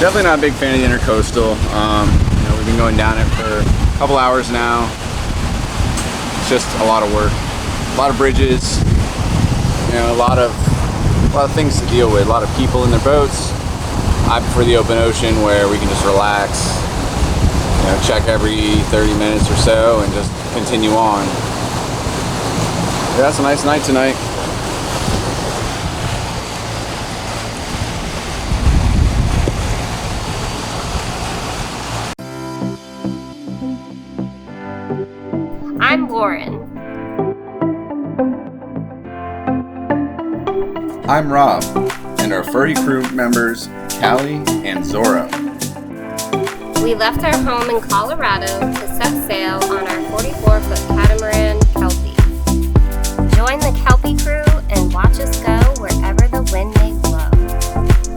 definitely not a big fan of the intercoastal. You know, we've been going down it for a couple hours now. It's just a lot of work, a lot of bridges, you know, a lot of things to deal with, a lot of people in their boats. I prefer the open ocean where we can just relax, you know, check every 30 minutes or so and just continue on. Yeah, it's a nice night tonight. I'm Lauren. I'm Rob, and our furry crew members, Callie and Zora. We left our home in Colorado to set sail on our 44-foot catamaran, Kelpie. Join the Kelpie crew and watch us go wherever the wind may blow.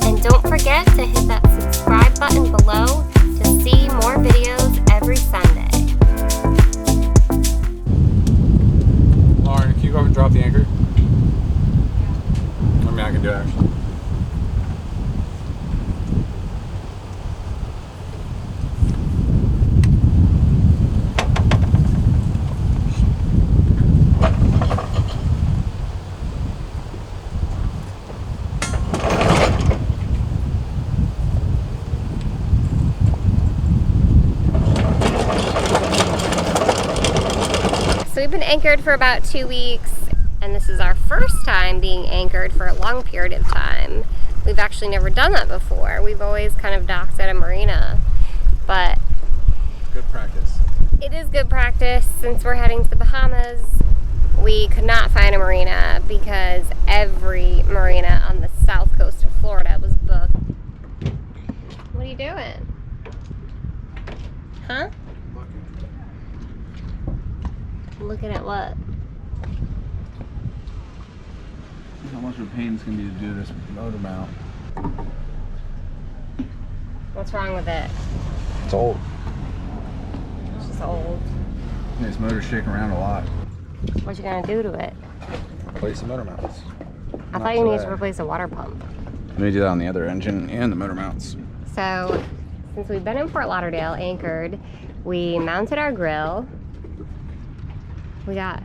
And don't forget to hit that subscribe button below to see more videos every Sunday. Lauren, can you go over and drop the anchor? I mean, I can do it actually. So we've been anchored for about 2 weeks, and this is our first time being anchored for a long period of time. We've actually never done that before. We've always kind of docked at a marina, but Good practice. it is good practice. Since we're heading to the Bahamas, we could not find a marina because every marina on the south coast of Florida was booked. What are you doing? Huh? Looking at what? How much of a pain it's going to be to do this motor mount. What's wrong with it? It's old. It's just old. Yeah, this motor's shaking around a lot. What you gonna do to it? Replace the motor mounts. I thought you needed to replace a water pump. Let me do that on the other engine and the motor mounts. So, since we've been in Fort Lauderdale anchored, we mounted our grill. We got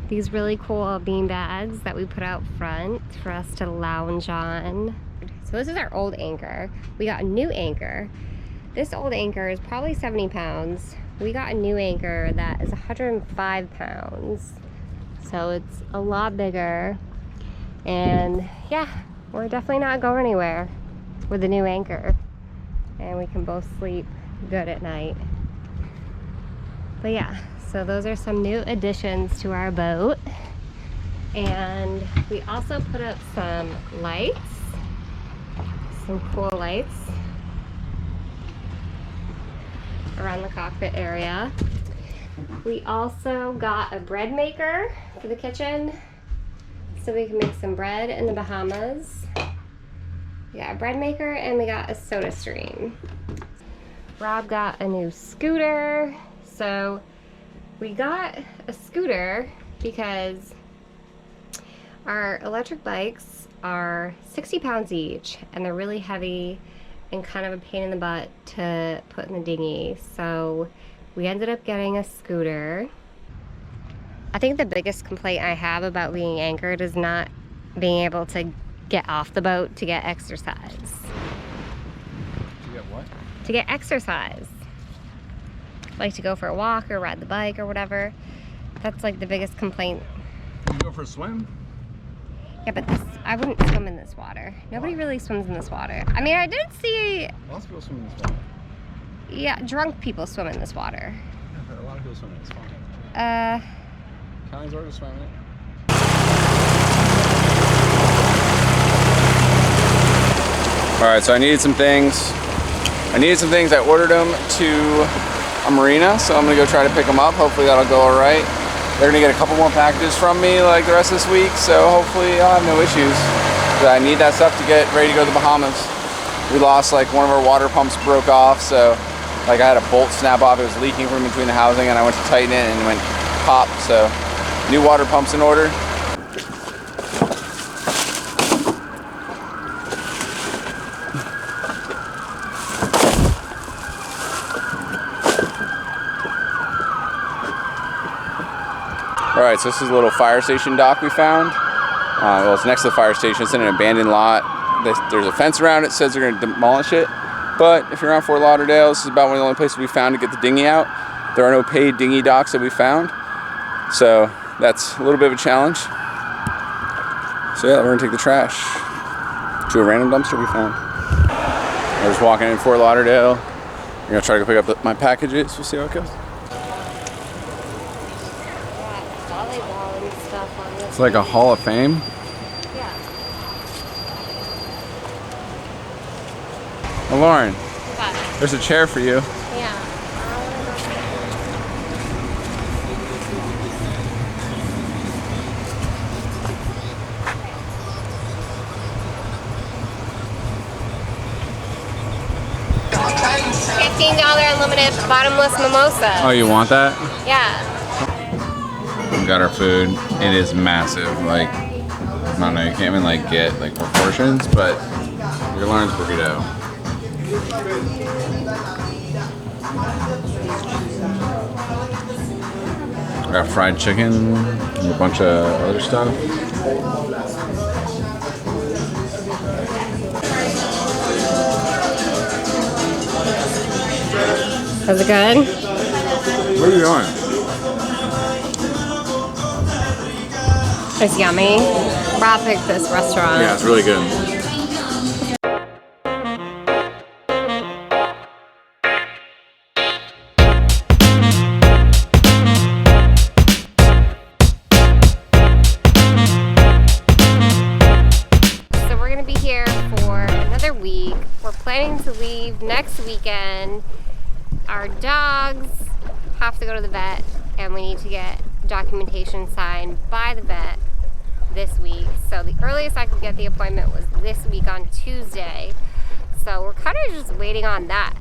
these really cool bean bags that we put out front for us to lounge on. So this is our old anchor. We got a new anchor. This old anchor is probably 70 pounds. We got a new anchor that is 105 pounds. So it's a lot bigger. And yeah, we're definitely not going anywhere with the new anchor. And we can both sleep good at night. But yeah, so those are some new additions to our boat. And we also put up some lights, some cool lights around the cockpit area. We also got a bread maker for the kitchen so we can make some bread in the Bahamas. We got a bread maker and we got a soda stream. Rob got a new scooter. So we got a scooter because our electric bikes are 60 pounds each and they're really heavy and kind of a pain in the butt to put in the dinghy. So we ended up getting a scooter. I think the biggest complaint I have about being anchored is not being able to get off the boat to get exercise. To get what? To get exercise. Like to go for a walk or ride the bike or whatever. That's like the biggest complaint. You go for a swim? Yeah, but this, I wouldn't swim in this water. Nobody really swims in this water. I mean, I did see... Lots of people swim in this water. Yeah, drunk people swim in this water. Yeah, but a lot of people swim in it. It's fine. Callie's already swimming in it. Alright, so I needed some things. I ordered them to a marina, so I'm gonna go try to pick them up. Hopefully that'll go alright. They're gonna get a couple more packages from me like the rest of this week, so hopefully I'll have no issues. But I need that stuff to get ready to go to the Bahamas. We lost, like, one of our water pumps broke off, so like I had a bolt snap off. It was leaking from between the housing and I went to tighten it and it went pop. So new water pumps in order. All right, so this is a little fire station dock we found. Well, it's next to the fire station. It's in an abandoned lot. There's a fence around it. Says they're going to demolish it. But if you're around Fort Lauderdale, this is about one of the only places we found to get the dinghy out. There are no paid dinghy docks that we found. So that's a little bit of a challenge. So yeah, we're going to take the trash to a random dumpster we found. I was walking in Fort Lauderdale. I'm going to try to go pick up my packages. We'll see how it goes. Volleyball and stuff on this. It's like a Hall of Fame. Yeah. Oh, Lauren, What? there's a chair for you. Yeah. 15-dollar unlimited bottomless mimosa. Oh, you want that? Yeah. We got our food. It is massive. Like, I don't know, you can't even like get like proportions, but your Lauren's burrito. We got fried chicken and a bunch of other stuff. Was it good? Where are you going? It's yummy. Rob picked this restaurant. Yeah, it's really good. So we're gonna be here for another week. We're planning to leave next weekend. Our dogs have to go to the vet, and we need to get documentation signed by the vet this week. So the earliest I could get the appointment was this week on Tuesday. So we're kind of just waiting on that.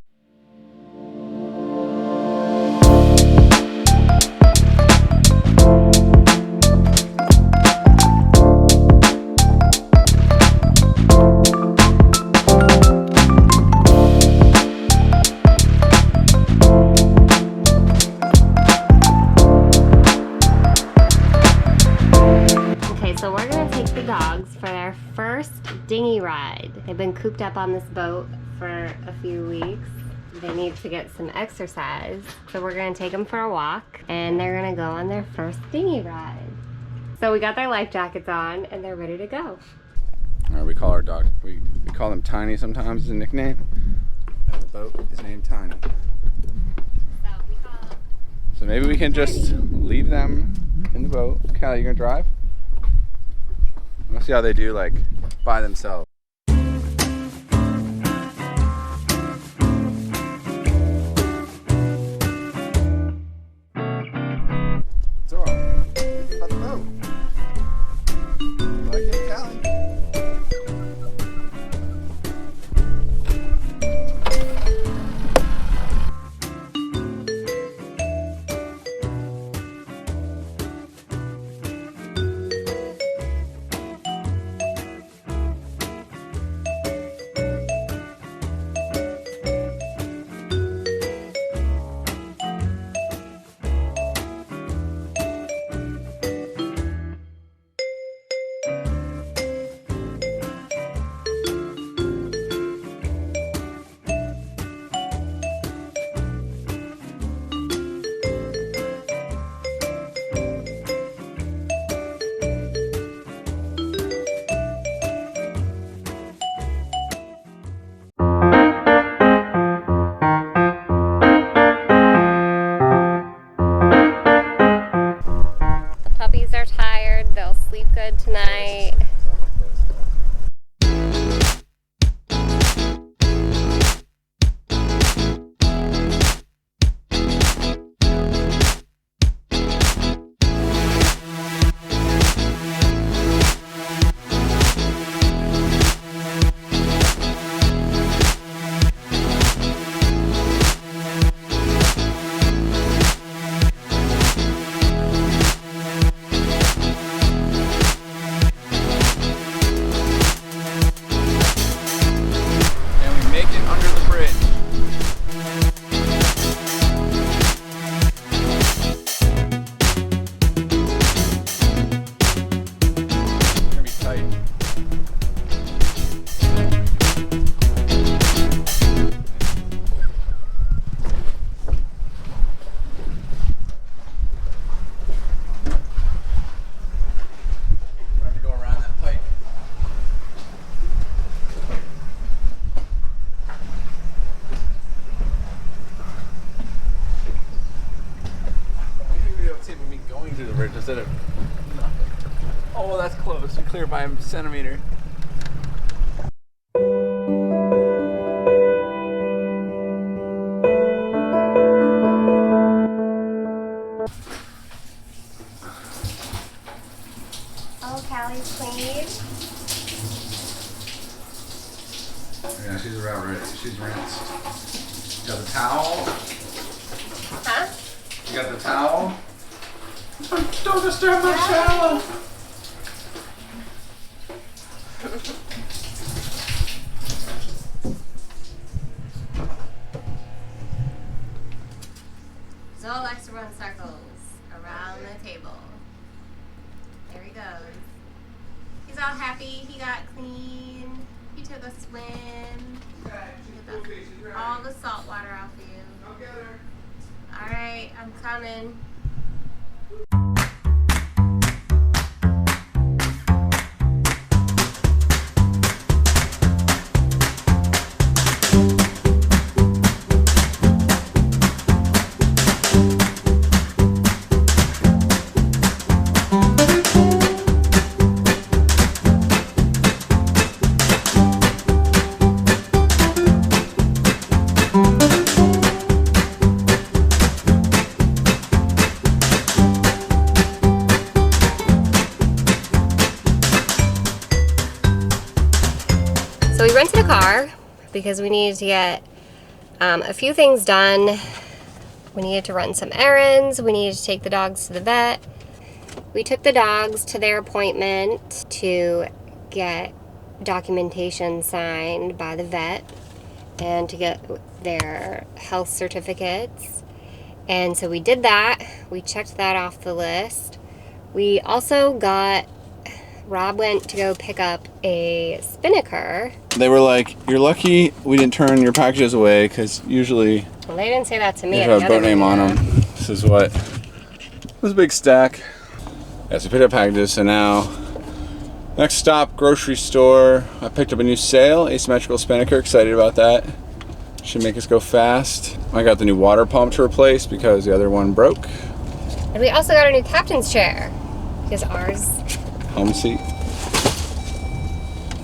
So we're gonna take the dogs for their first dinghy ride. They've been cooped up on this boat for a few weeks. They need to get some exercise. So we're gonna take them for a walk and they're gonna go on their first dinghy ride. So we got their life jackets on and they're ready to go. All right, we call our dog, we call them Tiny sometimes as a nickname. And the boat is named Tiny. So maybe we can just leave them in the boat. Callie, you gonna drive? Let's see how they do, like, by themselves. So, what do you think about the boat? You like it, Callie? instead of nothing. Oh, that's close. You clear by a centimeter. Oh, Callie's clean. Yeah, she's about ready. She's rinsed. Got the towel. Huh? You got the towel. Don't disturb my shower. Zoe likes to run circles around the table. There he goes. He's all happy. He got clean. He took a swim. All the salt water off of you. I'll get her. All right, I'm coming. So we rented a car because we needed to get a few things done. We needed to run some errands. We needed to take the dogs to the vet. We took the dogs to their appointment to get documentation signed by the vet and to get their health certificates. And so we did that. We checked that off the list. We also Rob went to go pick up a spinnaker. They were like, "You're lucky we didn't turn your packages away, because usually Well, they didn't say that to me. you at have the a boat other name on video. them." This is what it was, a big stack. Yeah, so we picked up packages. So now, next stop, grocery store. I picked up a new sail, asymmetrical spinnaker. Excited about that. Should make us go fast. I got the new water pump to replace because the other one broke. And we also got a new captain's chair because ours, Home seat.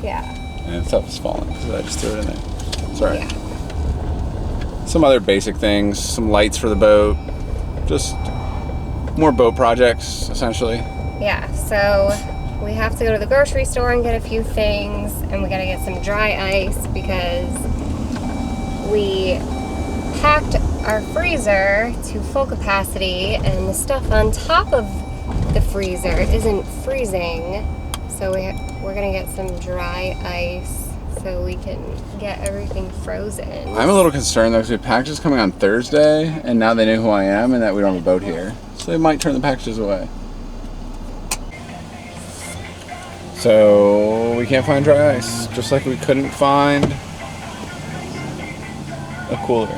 yeah. And stuff is falling, so I just threw it in there. Sorry. Yeah. Some other basic things, some lights for the boat, just more boat projects, essentially. Yeah, so we have to go to the grocery store and get a few things, and we gotta get some dry ice because we packed our freezer to full capacity and the stuff on top of the freezer isn't freezing. So we're gonna get some dry ice so we can get everything frozen. I'm a little concerned though, because the package is coming on Thursday, and now they know who I am and that we don't have a boat here. So they might turn the packages away. So we can't find dry ice, just like we couldn't find a cooler.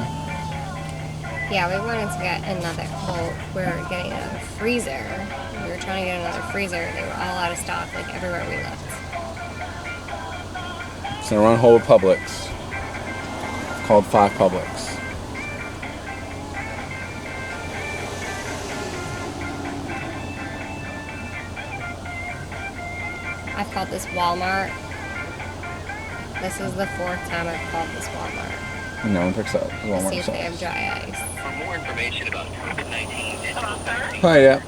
Yeah, we wanted to get another whole, we're getting a freezer. We were trying to get another freezer. They were all out of stock, like everywhere we looked. So we're on hold with Publix. Called 5 Publix. I've called this Walmart. This is the 4th time I've called this Walmart. And no one picks up. To see if they have dry ice. For more information about COVID-19 and Hi, yeah.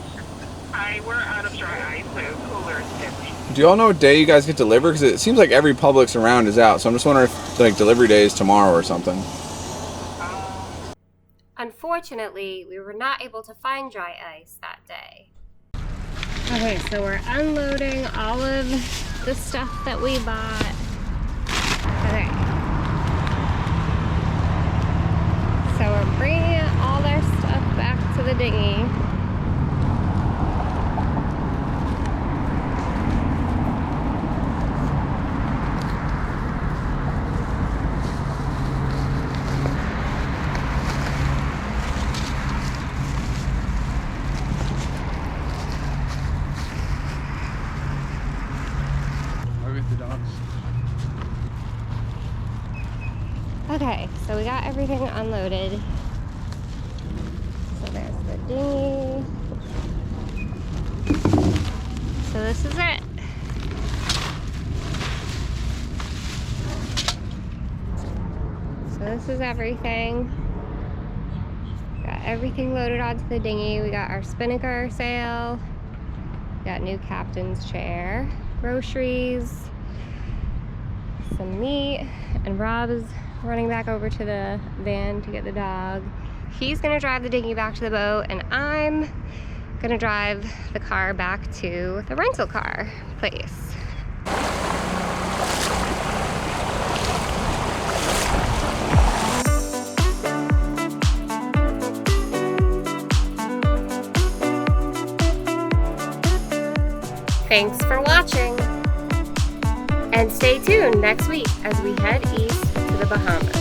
Hi, we're out of dry ice, so cooler is empty. Do you all know what day you guys get delivered? Because it seems like every Publix around is out. So I'm just wondering if like delivery day is tomorrow or something. Unfortunately, we were not able to find dry ice that day. Okay, so we're unloading all of the stuff that we bought. Okay. So we're bringing all their stuff back to the dinghy. Okay, so we got everything unloaded. So there's the dinghy. this is it. So this is everything. Got everything loaded onto the dinghy. We got our spinnaker sail. Got new captain's chair, groceries, some meat, and Rob is running back over to the van to get the dog. He's gonna drive the dinghy back to the boat, and I'm gonna drive the car back to the rental car place. Thanks for watching, and stay tuned next week as we head east to the Bahamas.